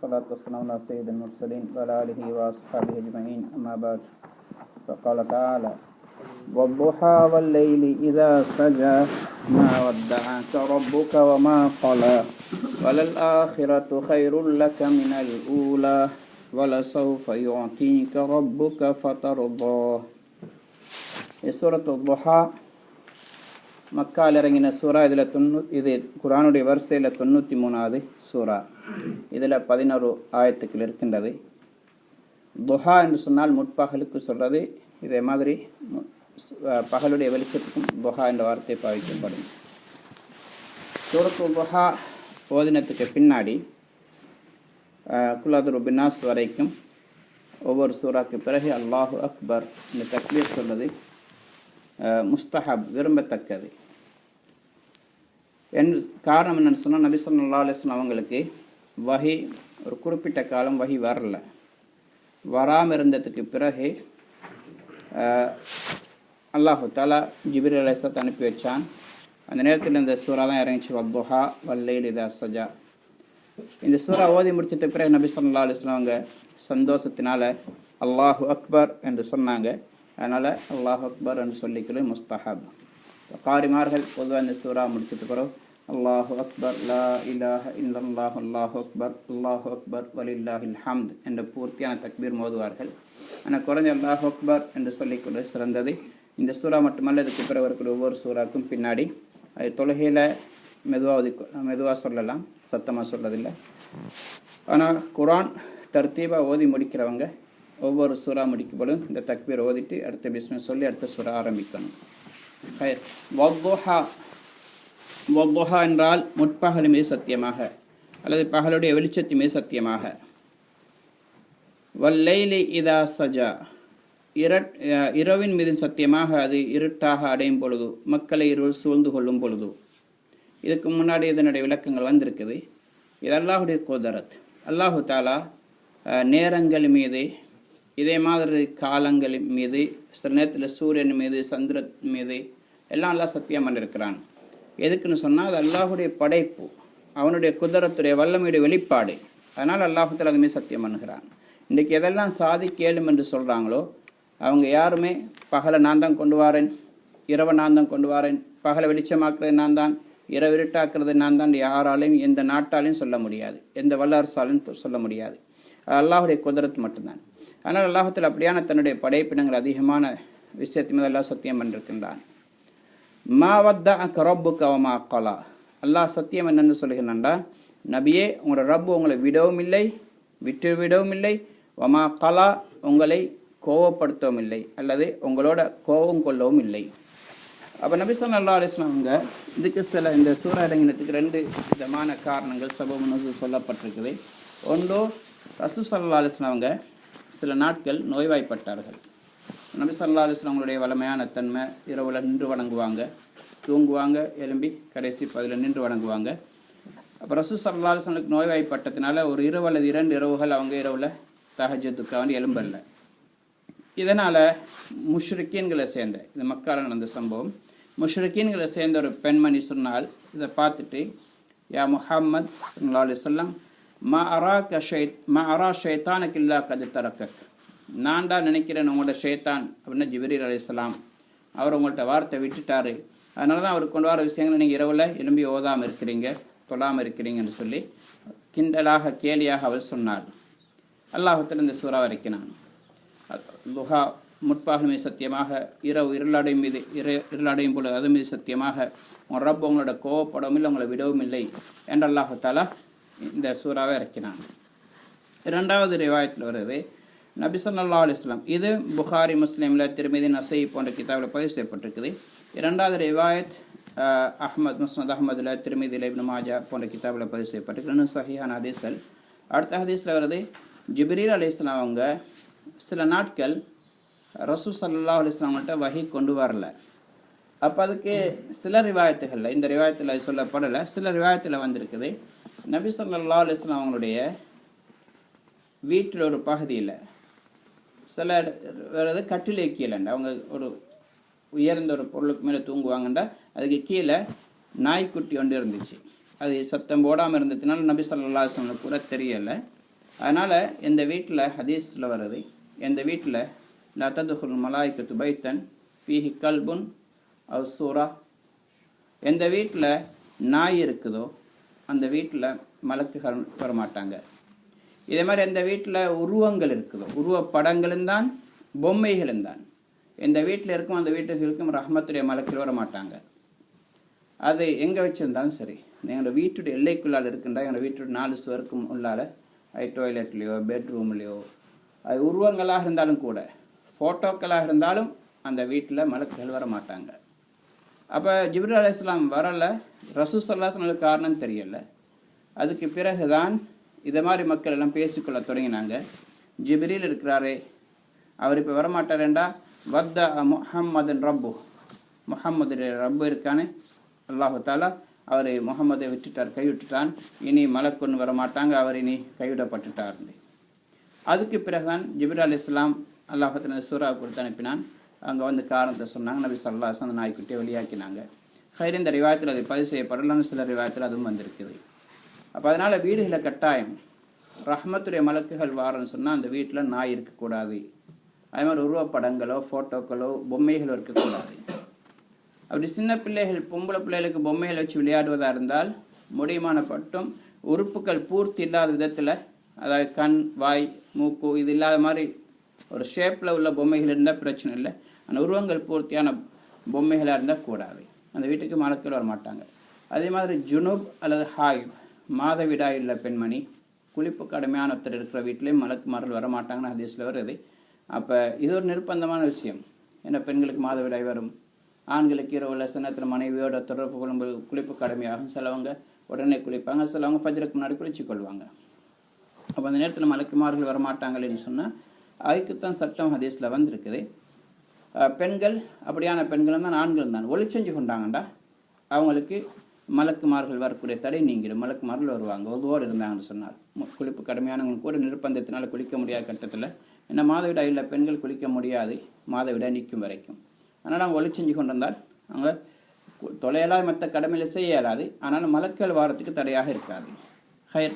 والصلاة والسلام على سيد المرسلين وعلى آله وأصحابه أجمعين أما بعد فقال تعالى والضحى والليل إذا سجى ما ودعك ربك وما قلى وللآخرة خير لك من الأولى ولسوف يعطيك ربك فترضى. சூரத்து துஹா மக்கால் இறங்கின சூறா. இது குர்ஆனுடைய வரிசையில் 93வது சூறா. இதில் 11 ஆயத்துக்கள் இருக்கின்றது. துஹா என்று சொன்னால் முற்பகலுக்கு சொல்கிறது. இதே மாதிரி பகலுடைய வெளிச்சத்துக்கும் துஹா என்ற வார்த்தை பாவிக்கப்படும். சூரத்து துஹா ஓதினத்துக்கு பின்னாடி குல் அஊது பின்னாஸ் வரைக்கும் ஒவ்வொரு சூறாக்கு பிறகு அல்லாஹு அக்பர் இந்த தக்பீர் சொல்வது முஸ்தஹப், விரும்பத்தக்கது. காரணம் என்னென்னு சொன்னால், நபி ஸல்லல்லாஹு அலைஹி வஸல்லம் அவங்களுக்கு வஹி ஒரு குறிப்பிட்ட காலம் வஹி வரல. வராமல் இருந்ததுக்கு பிறகு அல்லாஹு தஆலா ஜிப்ரீல் அலைஹிஸ்ஸலாத்தை அனுப்பி வச்சான். அந்த நேரத்தில் இந்த சூறா தான் இறங்கிச்சு, வத்துஹா வல்லைலி இதா சஜா. இந்த சூறா ஓதி முடிச்சது பிறகு நபி ஸல்லல்லாஹு அலைஹி வஸல்லம் அவங்க சந்தோஷத்தினால அல்லாஹு அக்பர் என்று சொன்னாங்க. அதனால் அல்லாஹ் அக்பர் என்று சொல்லிக்கிறது முஸ்தஹப். காரிமார்கள் பொதுவாக இந்த சூறா முடிச்சது பிறகு அல்லாஹு அக்பர், லா இலாஹ இல்லல்லாஹ், அல்லாஹு அக்பர், அல்லாஹு அக்பர் வலில்லாஹில் ஹம்த் என்ற பூர்த்தியான தக்பீர் மோதுவார்கள். ஆனால் குறைஞ்ச அல்லாஹு அக்பர் என்று சொல்லிக்கொண்டு சிறந்தது. இந்த சூறா மட்டுமல்ல, இதுக்கு பிறகு வரக்கூடிய ஒவ்வொரு சூறாக்கும் பின்னாடி அது தொழுகையில் மெதுவாக சொல்லலாம், சத்தமாக சொல்லதில்லை. ஆனால் குர்ஆன் தர்த்தீபாக ஓதி முடிக்கிறவங்க ஒவ்வொரு சூறா முடிக்கப்படும் இந்த தக்பீர் ஓதிட்டு அடுத்த பிஸ்மில்லாஹ் சொல்லி அடுத்த சூறா ஆரம்பிக்கணும். வத்துஹா என்றால் முற்பகல் மீது சத்தியமாக அல்லது பகலுடைய வெளிச்சத்தின் மீது சத்தியமாக. வல்லைலி இதா சஜா, இரவின் மீது சத்தியமாக, அது இருட்டாக அடையும் பொழுது, மக்களை இருள் சூழ்ந்து கொள்ளும் பொழுது. இதுக்கு முன்னாடி இதனுடைய விளக்கங்கள் வந்திருக்குது. இது அல்லாஹுடைய குதரத். அல்லாஹு தாலா நேரங்கள் மீது, இதே மாதிரி காலங்களின் மீது, சில நேரத்தில் சூரியன் மீது, சந்திரன் மீது எல்லாம் அல்லாஹ் சத்தியம் பண்ணியிருக்கிறான். எதுக்குன்னு சொன்னால், அது அல்லாஹுடைய படைப்பு, அவனுடைய குதரத்துடைய வல்லமையுடைய வெளிப்பாடு. அதனால் அல்லாஹுத்தாலா அதுமே சத்தியம் பண்ணுகிறான். இன்றைக்கு எதெல்லாம் சாதிக்கேளும் என்று சொல்கிறாங்களோ அவங்க யாருமே பகலை நான் தான் கொண்டு வரேன், இரவை நான் தான் கொண்டு வரேன், பகலை வெளிச்சமாக்குறது நான் தான், இரவு இருட்டாக்குறது நான் தான் யாராலையும் எந்த நாட்டாலையும் சொல்ல முடியாது, எந்த வல்லரசாலையும் சொல்ல முடியாது. அல்லாஹுடைய குதரத்து மட்டும்தான். ஆனால் அல்லாஹத்தில் அப்படியான தன்னுடைய படைப்பினங்கள் அதிகமான விஷயத்தின் மீது அல்லாஹ் சத்தியம் பண்ணிருக்கின்றான். மா வத்தஅக ரப்புக வமா கலா. அல்லாஹ் சத்தியம் என்னென்னு சொல்லுகிறான்டா, நபியே உங்களோட ரப்பு உங்களை விடவும் இல்லை, விட்டு விடவும் இல்லை, வமா கலா உங்களை கோவப்படுத்தவும் இல்லை அல்லது உங்களோட கோபம் கொள்ளவும் இல்லை. அப்போ நபி ஸல்லல்லாஹு அலைஹி வஸல்லம் அவங்க இதுக்கு சில இந்த சூறா இறங்கினத்துக்கு 2 விதமான காரணங்கள் சபபு நுஸூல் சொல்லப்பட்டிருக்குது. ஒன்று, ரசூல் ஸல்லல்லாஹு அலைஹி வஸல்லம் அவங்க சில நாட்கள் நோய்வாய்ப்பட்டார்கள். நபி ஸல்லல்லாஹு அலைஹி வஸல்லம் அவங்களுடைய வளமையான தன்மை, இரவில் நின்று வணங்குவாங்க, தூங்குவாங்க, எலும்பி கடைசி பதில் நின்று வணங்குவாங்க. அப்போ ரசூல் ஸல்லல்லாஹு அலைஹி வஸல்லம் நோய்வாய்ப்பட்டதுனால ஒரு இரவு அல்லது 2 இரவுகள் அவங்க இரவில் தஹஜ்ஜுதுக்காக வேண்டி எலும்பல்ல. இதனால் முஷ்ரிக்கீன்களை சேர்ந்த, இது மக்கால நடந்த சம்பவம், முஷ்ரிக்கீன்களை சேர்ந்த ஒரு பெண்மணி சொன்னால், இதை பார்த்துட்டு, யா முஹம்மத் ஸல்லல்லாஹு அலைஹி வஸல்லம், மா அரா ஷைத்தானுக்கு இல்லா கது தரக்கக். நான் தான் நினைக்கிறேன் உங்களோட ஷைத்தான் அப்படின்னா ஜிப்ரீல் அலைஹிஸ்ஸலாம் அவர் உங்கள்கிட்ட வார்த்தை விட்டுட்டாரு, அதனால தான் அவர் கொண்டு வர விஷயங்களை நீங்கள் இரவில் எலும்பி ஓதாமல் இருக்கிறீங்க, தொழாமல் இருக்கிறீங்கன்னு சொல்லி கிண்டலாக கேலியாக அவள் சொன்னாள். அல்லாஹுத்தாலா இந்த சூறா வரைக்கினான். துஹா முற்பகல் மீது சத்தியமாக, இரவு இருளடையும் பொழுது அது மீது சத்தியமாக, உங்கள் ரப் உங்களோட கோவப்படவும் இல்லை, உங்களை விடவும் இல்லை என்று அல்லாஹுத்தாலா இந்த சூறாவை இறக்கினான். 2வது ரிவாயத்தில் வருது, நபி ஸல்லல்லாஹு அலைஹி வஸல்லம், இது புகாரி, முஸ்லிமில், திர்மிதி, நஸஈ போன்ற கிதாபில் பதிவு செய்யப்பட்டிருக்குது. 2வது ரிவாயத் அஹ்மத், முஸ்னத் அஹ்மதில், திர்மிதியில், இப்னு மாஜா போன்ற கிதாபில் பதிவு செய்யப்பட்டிருக்கு. இன்னும் சஹீஹான ஹதீஸ்கள். அடுத்த ஹதீஸில் வருது, ஜிப்ரீல் அலைஹிஸ்ஸலாம் அவங்க சில நாட்கள் ரசூல் ஸல்லல்லாஹு அலைஹி வஸல்லம் கிட்ட வஹி கொண்டு வரல. அப்போ அதுக்கு சில ரிவாயத்துகளில், இந்த ரிவாயத்தில் சொல்லப்படலை, சில ரிவாயத்தில் வந்திருக்குது, நபி ஸல்லல்லாஹு அலைஹி வஸல்லம் அவங்களுடைய வீட்டில் ஒரு பகுதியில் சில வேறு கட்டிலே கீழே அவங்க ஒரு உயர்ந்த ஒரு பொருளுக்கு மேலே தூங்குவாங்கண்டா அதுக்கு கீழே நாய்க்குட்டி ஒன்று இருந்துச்சு. அது சத்தம் போடாமல் இருந்ததுனால நபி ஸல்லல்லாஹு அலைஹி வஸல்லம் கூட தெரியலை. அதனால் இந்த வீட்டில் ஹதீஸில் வருது, எந்த வீட்டில் லா ததுகுல் மலாய்க்கத்து பைத்தன் ஃபீஹி கல்புன் அவ் சூரா, எந்த வீட்டில் நாய் இருக்குதோ அந்த வீட்டில் மலக்குகள் வரமாட்டாங்க. இதே மாதிரி எந்த வீட்டில் உருவங்கள் இருக்குதோ, உருவப்படங்களும் தான் பொம்மைகளும் தான், எந்த வீட்டில் இருக்கும் அந்த வீட்டுகளுக்கும் ரஹ்மத்துடைய மலக்குகள் வரமாட்டாங்க. அது எங்கே வச்சுருந்தாலும் சரி, எங்களோட வீட்டுடைய எல்லைக்குள்ளால் இருக்கின்ற எங்களோட வீட்டுடைய 4 சுவருக்கும் உள்ளால டாய்லெட்லேயோ பெட்ரூம்லேயோ அது உருவங்களாக இருந்தாலும் கூட, ஃபோட்டோக்களாக இருந்தாலும் அந்த வீட்டில் மலக்குகள் வர மாட்டாங்க. அப்போ ஜிப்ரீல் அலைஹிஸ்ஸலாம் வரலை, ரசூல் ஸல்லல்லாஹு அலைஹி வஸல்லம் காரணம் தெரியலை. அதுக்கு பிறகு தான் இதை மாதிரி மக்கள் எல்லாம் பேசிக்கொள்ள தொடங்கினாங்க. ஜிப்ரீல் இருக்கிறாரே, அவர் இப்போ வரமாட்டாரேண்டா, வத்தா முஹம்மதன் ரப்பு, முஹம்மதுடைய ரப்பு இருக்கானே அல்லாஹு தாலா, அவர் முகமதை விட்டுட்டார், கைவிட்டுட்டான், இனி மலக்குன்னு வரமாட்டாங்க, அவர் இனி கைவிடப்பட்டுட்டார். அதுக்கு பிறகுதான் ஜிப்ரீல் அலைஹிஸ்ஸலாம் அல்லாஹ் சூரா கொடுத்து அனுப்பினான். அங்கே வந்து காரணத்தை சொன்னாங்க. நபி ஸல்லல்லாஹு அலைஹி வஸல்லம் நாய்க்குட்டியை வெளியாக்கினாங்க. ஹைர், இந்த ரிவாயத்தில் அது பதிவு செய்யப்படலான்னு சில ரிவாயத்தில் அதுவும் வந்திருக்குது. அப்போ அதனால் வீடுகளை கட்டாயம் ரஹ்மத்துடைய மலக்குகள் வாரன்னு சொன்னால் அந்த வீட்டில் நாய் இருக்கக்கூடாது. அதே மாதிரி உருவப்படங்களோ ஃபோட்டோக்களோ பொம்மைகளோ இருக்கக்கூடாது. அப்படி சின்ன பிள்ளைகள், பொம்பளை பிள்ளைகளுக்கு பொம்மைகள் வச்சு விளையாடுவதாக இருந்தால் முடியுமான பட்டும் உறுப்புகள் பூர்த்தி இல்லாத விதத்தில், அதாவது கண், வாய், மூக்கு இது இல்லாத மாதிரி ஒரு ஷேப்பில் உள்ள பொம்மைகள் இருந்தால் பிரச்சனை இல்லை. அந்த உருவங்கள் பூர்த்தியான பொம்மைகளாக இருந்தால் கூடாது, அந்த வீட்டுக்கு மலக்குகள் வர மாட்டாங்க. அதே மாதிரி ஜுனூப் அல்லது ஹாயிப், மாதவிடாய் உள்ள பெண்மணி, குளிப்பு கடுமையான ஒருத்தர் இருக்கிற வீட்டிலையும் மலக்குமார்கள் வரமாட்டாங்கன்னு ஹதீஸில் வருது. அப்போ இது ஒரு நிர்பந்தமான விஷயம். ஏன்னா பெண்களுக்கு மாதவிடாய் வரும், ஆண்களுக்கு இரவுல சின்னத்தில் மனைவியோட தொடர்பு கொள்ளும்போது குளிப்பு கடுமையாகும். சிலவங்க உடனே குளிப்பாங்க, சிலவங்க ஃபஜ்ருக்கு முன்னாடி குளிச்சு கொள்வாங்க. அப்போ அந்த நேரத்தில் மலக்குமார்கள் வரமாட்டாங்களேன்னு சொன்னால் அதுக்குத்தான் சட்டம் ஹதீஸில் வந்திருக்குது. பெண்கள், அப்படியான பெண்களும் தான் ஆண்களும் தான் ஒளி செஞ்சு கொண்டாங்கண்டா அவங்களுக்கு மலக்குமார்கள் வரக்கூடிய தடை நீங்கிடும், மலக்குமார்கள் வருவாங்க. ஒதுவோடு இருந்தாங்கன்னு சொன்னால், குளிப்பு கடுமையானவங்க கூட நிர்பந்தத்தினால் குளிக்க முடியாத கட்டத்தில், ஏன்னா மாதவிடாய் இல்லை பெண்கள் குளிக்க முடியாது மாதவிடாய் நிற்கும் வரைக்கும். அதனால் அவங்க ஒளி செஞ்சு கொண்டிருந்தால் அவங்க தொலையலாது, மற்ற கடமையில் செய்ய இயலாது, ஆனால் மலக்குகள் வாரத்துக்கு தடையாக இருக்காது. ஹைர்,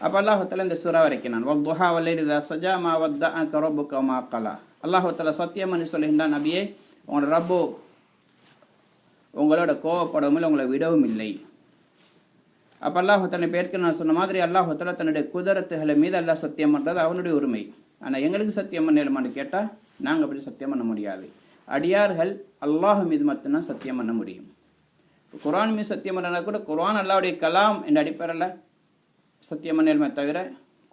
அப்போ அல்லாஹுத்தாலா இந்த சூறா வரைக்கும் நான் வத்துஹா வல்லைலி இதா சஜா மா வத்தஅக ரப்புக மா கலா, அல்லாஹுத்தாலா சத்தியமனு சொல்லுகின்றான், நபியே உங்களோட ரப்பு உங்களோட கோவப்படவும் இல்லை, உங்களை விடவும் இல்லை. அப்போ அல்லாஹுத்தாலா பேருக்கு நான் சொன்ன மாதிரி அல்லாஹுத்தாலா தன்னுடைய குதிரத்துகளை மீது அல்லாஹ் சத்தியம் பண்ணுறது அவனுடைய உரிமை. ஆனால் எங்களுக்கு சத்தியம் பண்ணலாமான்னு கேட்டால் நாங்கள் அப்படி சத்தியம் பண்ண முடியாது. அடியார்கள் அல்லாஹ் மீது மட்டும்தான் சத்தியம் பண்ண முடியும். குர்ஆன் மீது சத்தியம் பண்ணனா கூட குர்ஆன் அல்லாஹ்வுடைய கலாம் என்ற அடிப்படையில் சத்தியம் பண்ணலுமே தவிர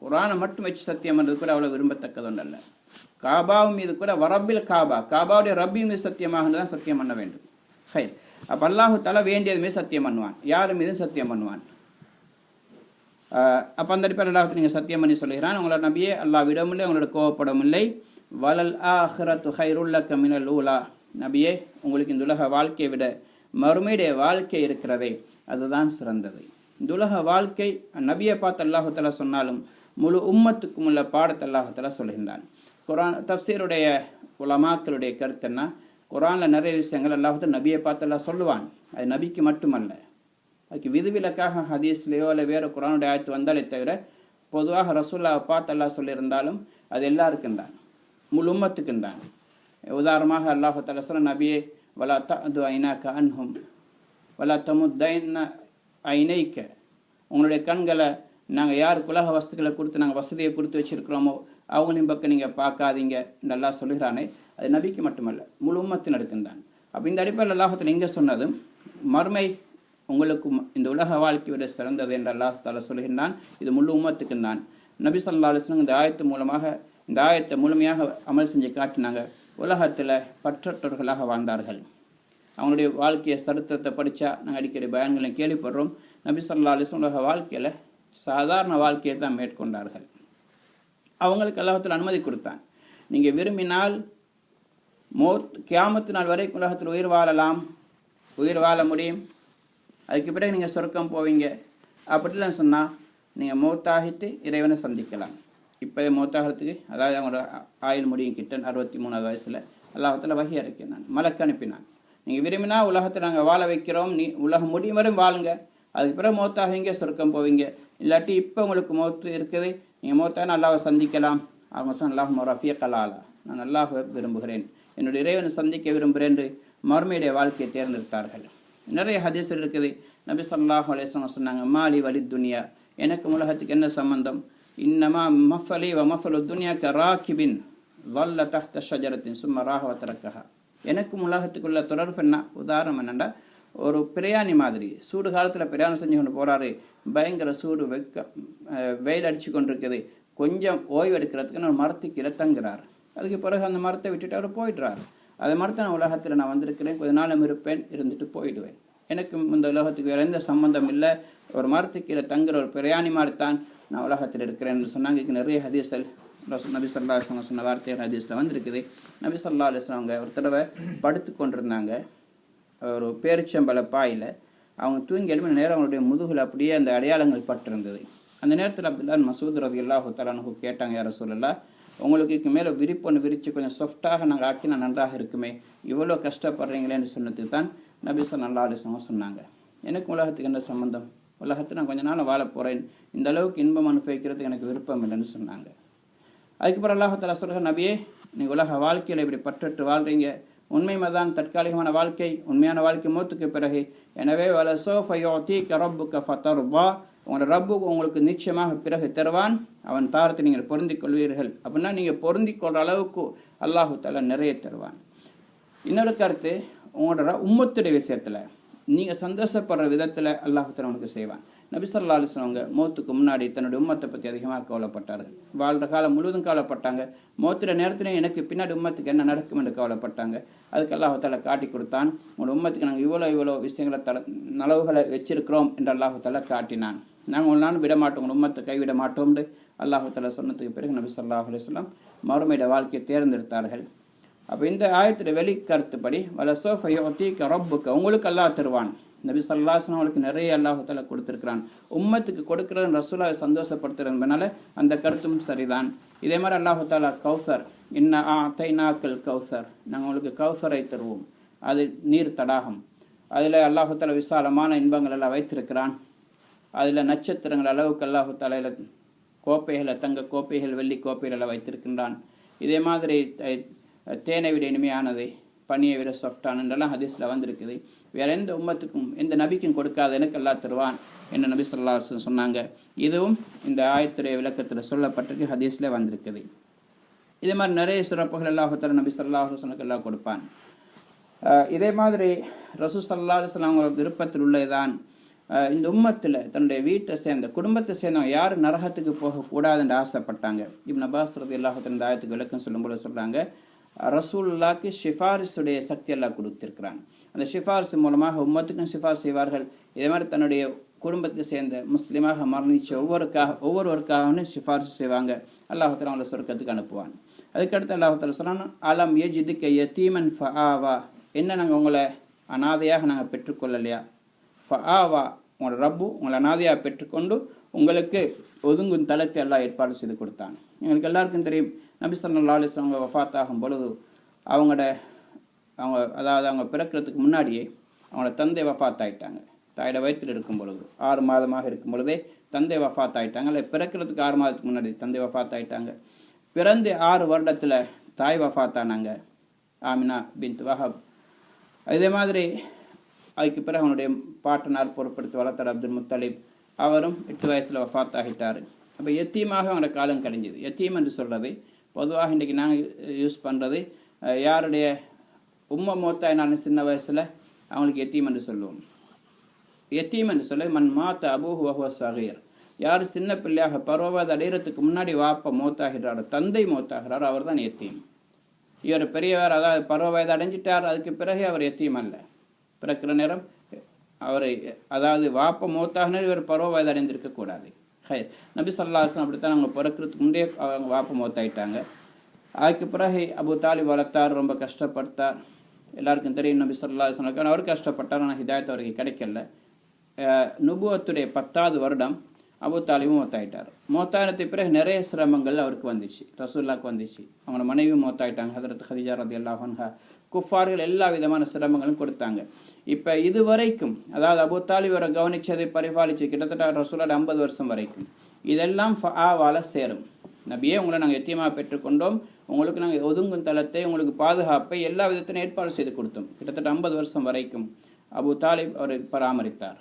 குர்ஆனை மட்டும் வச்சு சத்தியம் பண்ணுறது கூட அவ்வளோ விரும்பத்தக்கது ஒன்றல்ல. காபாவின் மீது கூட வரப்பில் காபா, காபாவுடைய ரப்பி மீது சத்தியமாக தான் சத்தியம் பண்ண வேண்டும். ஹைர், அப்போ அல்லாஹு தஆலா வேண்டியது மீது சத்தியம் பண்ணுவான், யார் மீதும் சத்தியம் பண்ணுவான். அப்போ அந்த அடிப்படையில் அல்லாஹ் நீங்கள் சத்தியம் பண்ணி சொல்லுகிறான், உங்களோட நபியே அல்லாஹ் விடவும் இல்லை, உங்களோட கோவப்படவும் இல்லை. வலல் ஆஹிரத்து ஹைருல் லக மினல் ஊலா, நபியே உங்களுக்கு இந்த உலக வாழ்க்கையை விட மறுமையுடைய வாழ்க்கை இருக்கிறதே அதுதான் சிறந்தது. இந்த உலக வாழ்க்கை நபியை பார்த்து அல்லாஹு தஆலா சொன்னாலும் முழு உம்மத்துக்கும் உள்ள பாடத்தை அல்லாஹு தஆலா சொல்கின்றான். குர்ஆன் தஃப்சீருடைய உலமாக்களுடைய கருத்துன்னா, குர்ஆனில் நிறைய விஷயங்கள் அல்லாஹு தஆலா நபியை பார்த்து அல்லாஹ் சொல்லுவான். அது நபிக்கு மட்டுமல்ல, அதுக்கு விதிவிலக்காக ஹதீஸ்லையோ இல்லை வேறு குர்ஆனுடைய ஆயத்து வந்தாலே தவிர பொதுவாக ரசூலுல்லாஹை பார்த்து அல்லாஹ் சொல்லியிருந்தாலும் அது எல்லாருக்கும் தான், முழு உம்மத்துக்கும் தான். உதாரணமாக அல்லாஹு தஆலா சொல்ல, நபியே வலா தஅது ஐனாக அன்ஹும் வலா தமுத்தைன ஐனைக்க, உங்களுடைய கண்களை நாங்கள் யாருக்கு உலக வஸ்துக்களை கொடுத்து நாங்கள் வசதியை கொடுத்து வச்சுருக்கிறோமோ அவங்களையும் பக்கம் நீங்கள் பார்க்காதீங்க நல்லா சொல்லுகிறானே, அது நபிக்கு மட்டுமல்ல முழு உம்மத்தினருக்கும் தான். அப்போ இந்த அடிப்படையில் அல்லாஹத்தில் இங்கே சொன்னதும் மறுமை உங்களுக்கு இந்த உலக வாழ்க்கை விட சிறந்தது என்று அல்லாஹ் தஆலா சொல்கின்றான். இது முழு உம்மத்துக்கும் தான். நபி ஸல்லல்லாஹு அலைஹி வஸல்லம் இந்த ஆயத்து மூலமாக இந்த ஆயத்தை முழுமையாக அமல் செஞ்சு காட்டினாங்க. உலகத்தில் பற்றற்றவர்களாக வாழ்ந்தார்கள். அவங்களுடைய வாழ்க்கையை சரித்திரத்தை படித்தா நாங்கள் அடிக்கடி பயான்களை கேள்விப்படுறோம். நபி ஸல்லல்லாஹு அலைஹி வஸல்லம் உலக வாழ்க்கையில் சாதாரண வாழ்க்கையை தான் மேற்கொண்டார்கள். அவங்களுக்கு அல்லாஹ்வுத்தாலா அனுமதி கொடுத்தான், நீங்கள் விரும்பினால் கியாமத்து நாள் வரைக்கும் உலகத்தில் உயிர் வாழலாம், உயிர் வாழ முடியும், அதுக்கு பிறகு நீங்கள் சொர்க்கம் போவீங்க. அப்படிலாம் சொன்னால் நீங்கள் மௌத்தாகிட்டு இறைவனை சந்திக்கலாம். இப்போ மௌத்தாகிறதுக்கு, அதாவது அவங்களோட ஆயுள் முடியும் கிட்ட 63வது வயசில் அல்லாஹ்வுத்தாலா வஹி இறக்கினான், மலக்கு அனுப்பினான். நீங்கள் விரும்பினா உலகத்தை நாங்கள் வாழ வைக்கிறோம், நீ உலகம் முடியும் வரை வாழுங்க, அதுக்கு பிறகு மௌத்தாகுவீங்க, சொர்க்கம் போவீங்க. இல்லாட்டி இப்போ உங்களுக்கு மௌத்து இருக்குது, நீங்கள் மௌத்தான அல்லாஹ்வை சந்திக்கலாம். அவங்க சொன்ன அல்லாஹும்ம ரஃபீக் அலாலா, நான் அல்லாஹ்வை விரும்புகிறேன், என்னுடைய இறைவனை சந்திக்க விரும்புகிறேன் என்று மறுமையுடைய வாழ்க்கையை தேர்ந்தெடுத்தார்கள். நிறைய ஹதீஸில் இருக்குது. நபி ஸல்லல்லாஹு அலைஹி வஸல்லம் சொன்னாங்க, மாலி வலி துனியா, எனக்கு உலகத்துக்கு என்ன சம்பந்தம்? இன்னமா மஃபலி வ மஃபலு துனியா கராக்கிபின் வல்ல தஹ்த ஷஜரத்தின் சும்மா ராஹ வதரக்கஹா. எனக்கும் உலகத்துக்குள்ள தொடர்பு என்ன? உதாரணம் என்னென்னா, ஒரு பிரயாணி மாதிரி சூடு காலத்தில் பிரயாணம் செஞ்சு கொண்டு போகிறாரு, பயங்கர சூடு, வெயில் அடித்து கொண்டு இருக்குது, கொஞ்சம் ஓய்வு எடுக்கிறதுக்கு ஒரு மரத்துக்கு கீழே தங்குறார். அதுக்கு பிறகு அந்த மரத்தை விட்டுட்டு அவர் போயிடுறாரு. அதை மரத்தை நான் உலகத்தில் நான் வந்திருக்கிறேன், கொஞ்ச நாளும் இருப்பேன், இருந்துட்டு போயிடுவேன், எனக்கு இந்த உலகத்துக்கு வேறு எந்த சம்பந்தம் இல்லை, ஒரு மரத்துக்கு கீழே தங்குற ஒரு பிரயாணி மாதிரி தான் நான் உலகத்தில் இருக்கிறேன் என்று சொன்னாங்க. இதுக்கு நிறைய ஹதீஸல் நபி ஸல்லல்லாஹு அலைஹி வஸல்லம் சொன்ன வார்த்தைகள் ஹதீஸில் வந்திருக்குது. நபி ஸல்லல்லாஹு அலைஹி வஸல்லம் அவங்க ஒரு தடவை படுத்து கொண்டிருந்தாங்க ஒரு பேரிச்சம்பழ பாயில். அவங்க தூங்கி எழுப்பின நேரம் அவங்களுடைய முதுகில் அப்படியே அந்த அடையாளங்கள் பட்டிருந்தது. அந்த நேரத்தில் அப்துல்லா மசூத் ரலியல்லாஹு தஆலா அன்ஹு கேட்டாங்க, யா ரசூலல்லாஹ், உங்களுக்கு மேலே விரிப்பொன்று விரித்து கொஞ்சம் சாஃப்டாக நாங்கள் ஆக்கினா நன்றாக இருக்குமே, இவ்வளோ கஷ்டப்படுறீங்களேன்னு சொன்னதுக்கு தான் நபி ஸல்லல்லாஹு அலைஹி வஸல்லம் சொன்னாங்க, எனக்கு உலகத்துக்கு என்ன சம்பந்தம், உலகத்தை நான் கொஞ்ச நாள் வாழ போகிறேன், இந்த அளவுக்கு இன்பம் அனுபவிக்கிறதுக்கு எனக்கு விருப்பம் இல்லைன்னு சொன்னாங்க. அதுக்கப்புறம் அல்லாஹ் தஆலா சொல்கிற, நபியே, நீங்கள் உலக வாழ்க்கையில் இப்படி பற்றற்று வாழ்கிறீங்க, உண்மைதான் தற்காலிகமான வாழ்க்கை, உண்மையான வாழ்க்கை மௌத்துக்கு பிறகு. எனவே வலசௌஃப யுஅதீக ரப்புக ஃபதர்வா, உங்களோட ரப்புக்கு உங்களுக்கு நிச்சயமாக பிறகு தருவான், அவன் தாரத்தை நீங்கள் பொருந்திக் கொள்வீர்கள். அப்படின்னா நீங்கள் பொருந்திக் கொள்கிற அளவுக்கு அல்லாஹு தஆலா நிறைய தருவான். இன்னொரு கருத்து, உங்களோட உம்மத்துடைய விஷயத்தில் நீங்கள் சந்தோஷப்படுற விதத்தில் அல்லாஹு தஆலா உனக்கு செய்வான். நபி ஸல்லல்லாஹு அலைஹி வஸல்லம் அவங்க மௌத்துக்கு முன்னாடி தன்னுடைய உம்மத்தை பற்றி அதிகமாக கவலைப்பட்டார்கள். வாழ்கிற காலம் முழுவதும் கவலைப்பட்டாங்க. மௌத்துற நேரத்திலையும் எனக்கு பின்னாடி உம்மத்துக்கு என்ன நடக்கும் என்று கவலைப்பட்டாங்க. அதுக்கு அல்லாஹு தஆலா காட்டி கொடுத்தான். உங்களோட உம்மத்துக்கு நாங்கள் இவ்வளோ விஷயங்களை நலவுகளை வச்சிருக்கிறோம் என்று அல்லாஹு தஆலா காட்டினான். நாங்கள் ஒரு நாள் விட மாட்டோம், உங்கள் உம்மத்தை கைவிட மாட்டோம் என்று அல்லாஹு தஆலா சொன்னதுக்கு பிறகு நபி ஸல்லல்லாஹு அலைஹி வஸல்லம் மறுமையுடைய வாழ்க்கையை தேர்ந்தெடுத்தார்கள். அப்போ இந்த ஆயத்துடைய வெளி கருத்துப்படி வலசௌஃப யுஅதீக ரப்புக, உங்களுக்கு அல்லாஹ் தருவான். நபி ஸல்லல்லாஹு அலைஹி வஸல்லம் அவருக்கு நிறைய அல்லாஹு தஆலா கொடுத்துருக்கிறான். உம்மத்துக்கு கொடுக்குறது ரசூலாவை சந்தோஷப்படுத்துறதுனால அந்த கருத்தும் சரிதான். இதே மாதிரி அல்லாஹு தஆலா கௌசர், இன்னா அஅதைனாக்கல் கௌசர், நாங்கள் உங்களுக்கு கௌசரை தருவோம், அது நீர் தடாகம், அதில் அல்லாஹு தஆலா விசாலமான இன்பங்கள் எல்லாம் வைத்திருக்கிறான். அதில் நட்சத்திரங்கள் அளவுக்கு அல்லாஹு தஆலா கோப்பைகளை, தங்க கோப்பைகள், வெள்ளி கோப்பைகள் எல்லாம் வைத்திருக்கின்றான். இதே மாதிரி தேனை விட இனிமையானது, பனியை விட சாஃப்டானதெல்லாம் ஹதீஸில் வந்திருக்குது. வேற எந்த உம்மத்துக்கும் எந்த நபிக்கும் கொடுக்காத எனக்கு அல்லாஹ் தருவான் என்று நபி ஸல்லல்லாஹு அலைஹி வஸல்லம் சொன்னாங்க. இதுவும் இந்த ஆயத்துடைய விளக்கத்தில் சொல்லப்பட்டிருக்கு, ஹதீஸில் வந்திருக்குது. இதே மாதிரி நிறைய சிறப்புகள் அல்லாஹ் தஆலா நபி ஸல்லல்லாஹு அலைஹி வஸல்லம் எல்லாம் கொடுப்பான். இதே மாதிரி ரசூல் ஸல்லல்லாஹு அலைஹி வஸல்லம் அவங்க விருப்பத்தில் உள்ளதுதான் இந்த உம்மத்தில் தன்னுடைய வீட்டை சேர்ந்த குடும்பத்தை சேர்ந்தவங்க யார் நரகத்துக்கு போகக்கூடாதுன்னு ஆசைப்பட்டாங்க. இப்னு அப்பாஸ் ரலியல்லாஹு தஆலா இந்த ஆயத்துக்கு விளக்கம் சொல்லும்போது சொல்கிறாங்க, ரசூலுல்லாஹ்க்கு ஷிஃபாரிஸுடைய சக்தி எல்லாம் கொடுத்திருக்கிறாங்க. அந்த ஷிஃபாரிஸ் மூலமாக உம்மத்துக்கும் சிஃபாரிஸ் செய்வார்கள். இதே மாதிரி தன்னுடைய குடும்பத்தை சேர்ந்த முஸ்லீமாக மரணிச்ச ஒவ்வொருவருக்காகவும் சிஃபாரிசு செய்வாங்க. அல்லாஹ் தஆலா அவங்களை சொர்க்கத்துக்கு அனுப்புவான். அதுக்கடுத்து அல்லாஹ் தஆலா சொன்னான், அலம் யஜிதுக யதீமன் ஃபஆவா, என்ன நாங்கள் உங்களை அனாதையாக நாங்கள் பெற்றுக்கொள்ளலையா? ஃபஆவா, உங்களோட ரப்பு உங்களை அனாதையாக பெற்றுக்கொண்டு உங்களுக்கு ஒதுங்கும் தளத்தை எல்லாம் ஏற்பாடு செய்து கொடுத்தாங்க. எங்களுக்கு எல்லாருக்கும் தெரியும், நபி ஸல்லல்லாஹு அலைஹி வஸல்லம் வஃபாத் ஆகும் பொழுது அவங்க பிறக்கிறதுக்கு முன்னாடியே அவங்களோட தந்தை வஃபாத் ஆகிட்டாங்க. தாயோட வயிற்றில் இருக்கும் பொழுது 6 மாதமாக இருக்கும் பொழுதே தந்தை வஃபாத் ஆகிட்டாங்க. இல்லை, பிறக்கிறதுக்கு 6 மாதத்துக்கு முன்னாடி தந்தை வஃபாத் ஆகிட்டாங்க. பிறந்து 6 வருடத்தில் தாய் வஃபாத் ஆனாங்க, ஆமினா பின்த் வஹப். இதே மாதிரி அதுக்கு பிறகு அவனுடைய பாட்டனார் பொறுப்படுத்தி வளர்த்தார் அப்துல் முத்தலிப், அவரும் 8 வயசில் வஃபாத் ஆகிட்டார். அப்போ எத்தீமாக அவனோட காலம் கழிஞ்சது. எத்தீம் என்று சொல்கிறது பொதுவாக இன்றைக்கி நாங்கள் யூஸ் பண்ணுறது, யாருடைய உம்மை மூத்தாயினாலும் சின்ன வயசில் அவங்களுக்கு எத்தீம் என்று சொல்லுவோம். எத்தீம் என்று சொல்ல மன் மாத்த அபூஹு வஹுவ ஸகீர், யார் சின்ன பிள்ளையாக பருவவயது அடைகிறதுக்கு முன்னாடி வாப்பா மூத்தாகிறாரோ, தந்தை மூத்தாகிறாரோ, அவர் தான் எத்தீம். இவர் பெரியவர், அதாவது பருவ வயது அடைஞ்சிட்டார், அதுக்கு பிறகு அவர் எத்தீம் அல்ல. பிறக்கிற நேரம் அவர், அதாவது வாப்ப மூத்தாகினர், இவர் பருவ வயது அடைந்திருக்கக்கூடாது. நபி ஸல்லல்லாஹு அலைஹி வஸல்லம் அப்படித்தான் அவங்க பிறக்கிறதுக்கு முன்னே அவங்க வாப்ப மூத்தாயிட்டாங்க. அதுக்கு பிறகு அபு தாலிப் வளர்த்தார், ரொம்ப கஷ்டப்பட்டார். எல்லாருக்கும் தெரியும் நபி ஸல்லல்லாஹு அலைஹி வஸல்லம் அவர் கஷ்டப்பட்டார், ஆனால் ஹிதாயத் அவருக்கு கிடைக்கல. நுபுவத்துடைய 10வது வருடம் அபு தாலிபும் மூத்தாயிட்டார். மூத்தாயிரத்துக்கு பிறகு நிறைய சிரமங்கள் அவருக்கு வந்துச்சு, ரசூலுல்லாஹ்க்கு வந்துச்சு. அவங்களோட மனைவி மூத்தாயிட்டாங்க, ஹதரத் ஹதீஜா ரலியல்லாஹு அன்ஹா. குஃபார்கள் எல்லா விதமான சிரமங்களும் கொடுத்தாங்க. இப்போ இது வரைக்கும், அதாவது அபு தாலிப் அவரை கவனிச்சதை பரிபாலிச்சு கிட்டத்தட்ட ரசூலுல்லாஹ் 50 வருஷம் வரைக்கும் இதெல்லாம் ஃபஆவால சேரும். நபியே, உங்களை நாங்கள் எத்தியமாக பெற்றுக்கொண்டோம், உங்களுக்கு நாங்கள் ஒதுங்கும் தளத்தை, உங்களுக்கு பாதுகாப்பை எல்லா விதத்திலும் ஏற்பாடு செய்து கொடுத்தோம். கிட்டத்தட்ட 50 வருஷம் வரைக்கும் அபு தாலிப் அவரை பராமரித்தார்.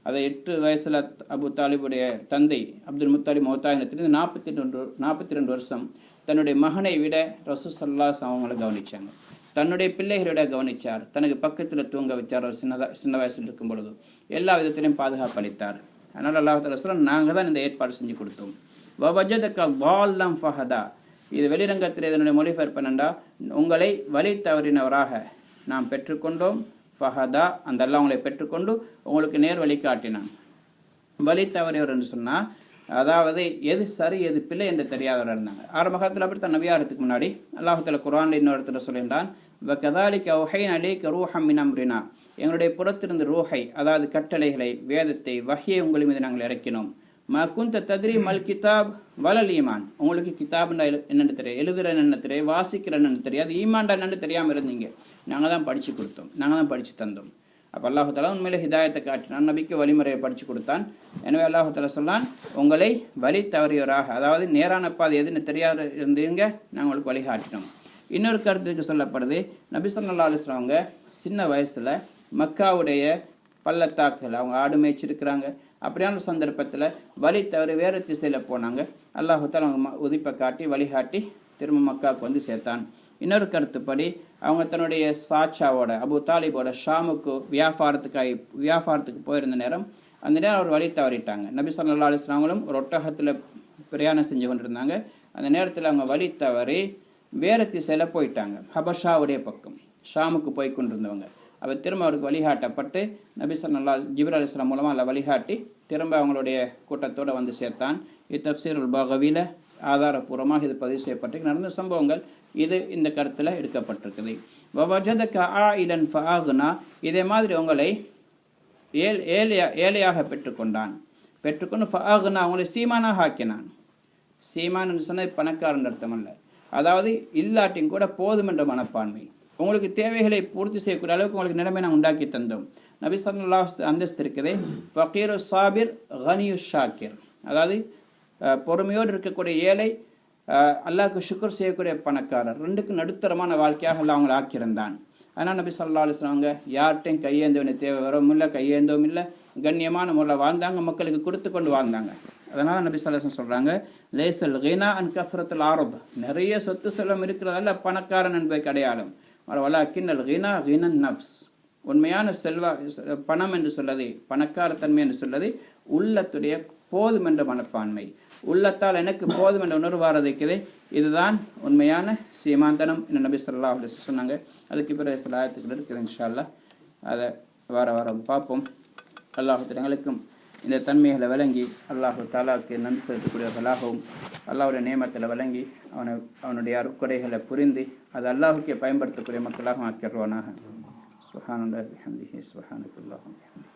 அதை 8 வயசுல அபு தாலிபுடைய தந்தை அப்துல் முத்தாலிப் மௌத்தாயினத்திலிருந்து 42 வருஷம் தன்னுடைய மகனை விட ரசூல் ஸல்லல்லாஹு அலைஹி வஸல்லம் அவங்களை கவனிச்சாங்க. தன்னுடைய பிள்ளைகளை விட கவனிச்சார். தனக்கு பக்கத்தில் தூங்க வச்சார். அவர் சின்ன வயசில் இருக்கும் பொழுது எல்லா விதத்திலையும் பாதுகாப்பு அளித்தார். அதனால் அல்லாஹ் தஆலா சொல்றான், நாங்கள் தான் இந்த ஏற்பாடு செஞ்சு கொடுத்தோம். வவஜதக ضالًا فهدى. இது வெளிரங்கத்தில் இதனுடைய மொழிபெயர்ப்பு என்னண்டா, உங்களை வழி தவறினவராக நாம் பெற்றுக்கொண்டோம். ஃபஹதா, அந்த அல்லாஹ் உங்களை பெற்றுக்கொண்டு உங்களுக்கு நேர் வழி காட்டினான். வழி தவறியவர் என்று சொன்னால், அதாவது எது சரி எது பிள்ளை என்று தெரியாதவர் இருந்தாங்க. ஆரம்ப காலத்தில் அப்படித்தான் நபியாரத்துக்கு முன்னாடி அல்லாஹ் தஆலா குர்ஆனில் இன்னொரு இடத்துல சொல்லியிருந்தான், வகதாலிக அவ்ஹைனா இலைக ரூஹம் மின் அம்ரினா. எங்களுடைய புறத்திலிருந்து ரூஹை, அதாவது கட்டளைகளை, வேதத்தை, வஹ்யை உங்கள் மீது நாங்கள் இறக்கினோம். மா குந்த தத்ரி மல் கிதாப் வலல் ஈமான். உங்களுக்கு கிதாப்னா என்னென்னு தெரியும், எழுதுற என்னென்னு தெரியும், வாசிக்கிற என்னென்னு தெரியாது, ஈமான்டா என்னென்னு தெரியாமல் இருந்தீங்க. நாங்கள் தான் படித்து கொடுத்தோம், நாங்கள் தான் படித்து தந்தோம். அப்போ அல்லாஹ் தஆலா உண்மையிலே ஹிதாயத்தை காட்டினான், நபிக்கு வழிமுறையை படித்து கொடுத்தான். எனவே அல்லாஹ் தஆலா சொன்னான், உங்களை வழி தவறியவராக, அதாவது நேரான பாதை எதுன்னு தெரியாத இருந்தீங்க, நாங்கள் உங்களுக்கு வழிகாட்டினோம். இன்னொரு கருத்துக்கு சொல்லப்படுது, நபி ஸல்லல்லாஹு அலைஹி வஸல்லம் அவங்க சின்ன வயசில் மக்காவுடைய பள்ளத்தாக்குகள் அவங்க ஆடு மேய்ச்சிருக்கிறாங்க. அப்படியான சந்தர்ப்பத்தில் வழி தவறி வேறு திசையில் போனாங்க. அல்லாஹ் தஆலா அவங்க உதிப்பை காட்டி வழிகாட்டி திரும்ப மக்காவுக்கு வந்து சேர்த்தான். இன்னொரு கருத்துப்படி அவங்க தன்னுடைய சாச்சாவோட அபு தாலிபோட ஷாமுக்கு வியாபாரத்துக்கு போயிருந்த நேரம், அந்த நேரம் அவர் வழி தவறிட்டாங்க. நபி ஸல்லல்லாஹு அலைஹி வஸல்லம் ஒரு ஒட்டகத்தில் பிரயாணம் செஞ்சு கொண்டிருந்தாங்க. அந்த நேரத்தில் அவங்க வழி தவறி வேறு திசையில் போயிட்டாங்க. ஹபஷாவுடைய பக்கம் ஷாமுக்கு போய் கொண்டிருந்தவங்க. அவர் திரும்ப அவருக்கு வழிகாட்டப்பட்டு நபி ஸல்லல்லாஹு ஜிப்ரீல் அலைஹிஸ்ஸலாம் மூலமாக அல்ல வழிகாட்டி திரும்ப அவங்களுடைய கூட்டத்தோடு வந்து சேர்த்தான். இது தஃப்சீருல் பகவில ஆதாரபூர்வமாக இது பதிவு செய்யப்பட்டு நடந்த சம்பவங்கள். இது இந்த கருத்தில் எடுக்கப்பட்டிருக்குது. வவஜதக ஆயிலன் ஃபஅக்னா. இதே மாதிரி உங்களை ஏழையாக பெற்றுக்கொண்டு ஃபஅக்னா, உங்களை சீமானாக ஆக்கினான். சீமான் என்று சொன்னால் பணக்காரன் அர்த்தம் அல்ல, அதாவது இல்லாட்டியும் கூட போதும் என்ற மனப்பான்மை. உங்களுக்கு தேவைகளை பூர்த்தி செய்யக்கூடிய அளவுக்கு உங்களுக்கு நிலைமை நான் உண்டாக்கி தந்தோம். நபி ஸல்லல்லாஹு அலைஹி அந்தஸ்து இருக்குது, ஃபகீரு சாபிர் கனியு ஷாக்கிர். அதாவது பொறுமையோடு இருக்கக்கூடிய ஏழை, அல்லாஹ்க்கு ஷுக்ர் செய்யக்கூடிய பணக்காரர், ரெண்டுக்கு நடுத்தரமான வாழ்க்கையாக அல்லாஹ் அவங்களை ஆக்கியிருந்தான். ஆனால் நபி ஸல்லல்லாஹு அலைஹி வஸல்லம் அவங்க யார்கிட்டையும் கையேந்த வேண்டிய தேவை வரவும் இல்லை, கையேந்தவும் இல்லை, கண்ணியமான முறையில் வாழ்ந்தாங்க, மக்களுக்கு கொடுத்து கொண்டு வாழ்ந்தாங்க. அதனால் நபி ஸல்லல்லாஹு அலைஹி வஸல்லம் சொல்கிறாங்க, லேசல் கினா அன் கஸ்ரத்துல் ஆரப். நிறைய சொத்து செல்வம் இருக்கிறதால பணக்காரன் என்பது அடையாளம். வலாக்கின்னல் கினா கினன் நஃப்ஸ். உண்மையான பணம் என்று சொல்லது, பணக்காரத்தன்மை என்று சொல்லது உள்ளத்துடைய போதும் என்ற மனப்பான்மை. உள்ளத்தால் எனக்கு போதும் என்ற உணர்வு வாரதைக்குது. இதுதான் உண்மையான சீமாந்தனம் என்று நபி ஸல்லல்லாஹு அலைஹி வஸல்லம் சொன்னாங்க. அதுக்கு பிறகு சில ஆயத்துக்கள் இருக்குது, இன்ஷா அல்லாஹ் அதை வாரம் பார்ப்போம். அல்லாஹ் எங்களுக்கும் இந்த தன்மைகளை விளங்கி அல்லாஹு தாலாவுக்கு நன்றி செலுத்தக்கூடியவர்களாகவும், அல்லாஹுடைய நியமத்தில் விளங்கி அவனுடைய அருட்கொடைகளை புரிந்து அது அல்லாஹுக்கே பயன்படுத்தக்கூடிய மக்களாகவும் ஆக்கிடுவானாக. சுப்ஹானல்லாஹி வபிஹம்திஹி சுப்ஹானக்கல்லாஹு வபிஹம்திஹி.